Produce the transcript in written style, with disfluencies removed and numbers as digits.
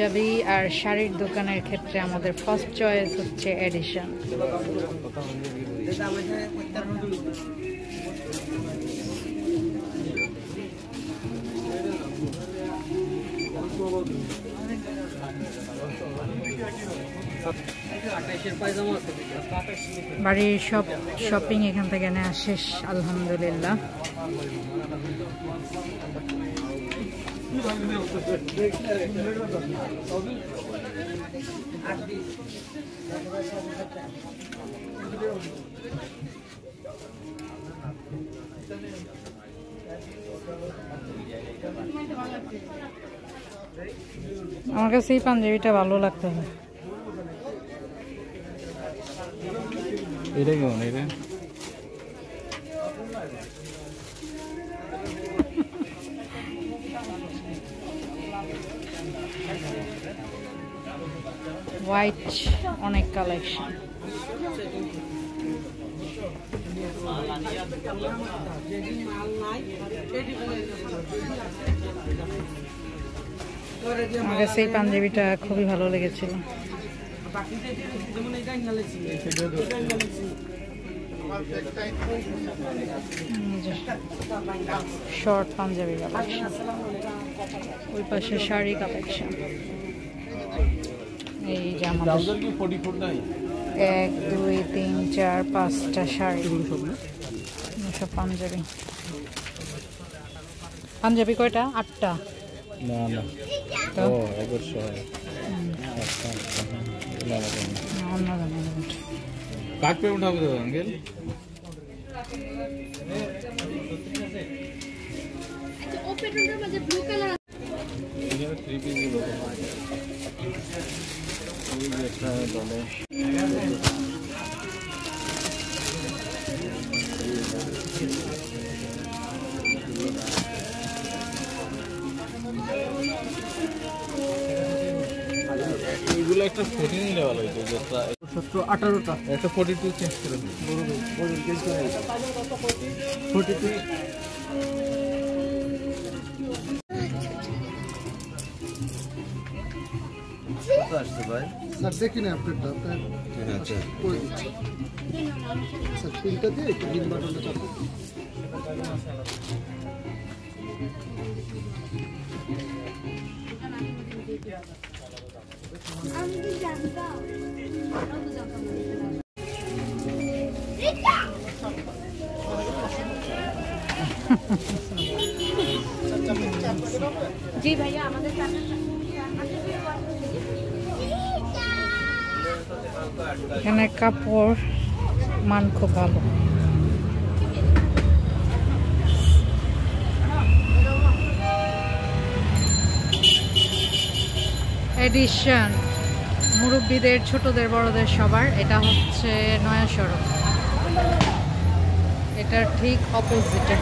পাঞ্জাবি আর শাড়ির দোকানের ক্ষেত্রে আমাদের ফার্স্ট চয়েস হচ্ছে এডিশন। বাড়ির সব শপিং এখান থেকে নেওয়া শেষ আলহামদুলিল্লাহ। আমার কাছে এই পাঞ্জাবিটা ভালো লাগতো। এটা কেমন? এটা হোয়াইট অনেক কালেকশন। আমার কাছে এই পাঞ্জাবিটা খুবই ভালো লেগেছিল। শর্ট পাঞ্জাবি কালেকশন, ওই পাশে শাড়ি কালেকশন। এই যে আমাদের 1 2 3 4 5টা শাড়ি, সব পাঞ্জাবি। পাঞ্জাবি কয়টা? 8টা। না না, ও অবশ্য কাট পে উঠাবো তো আঙ্কেল। ওপেনের মধ্যে ব্লু কালার এখানে 3 পিস গুলো ওই একটা দলে এগুলো একটা 14 নিলে ভালো হতো, যেটা 17 18টা একটা 42 চেঞ্জ করে দিন। বড় চেঞ্জ করে 42 আসছে ভাই। স্যার দেখি না আপডেটটা আপনার। আচ্ছা করে দিচ্ছি স্যার। পিনটা দিয়ে একটু গ্রিন বাটনটা চাপুন। আমি কি জানতাম জি ভাইয়া আমাদের এখানে কাপড় মান খুব ভালো। এডিশন মুরব্বীদের, ছোটদের, বড়দের সবার। এটা হচ্ছে নয়া সড়ক, এটার ঠিক অপোজিটে।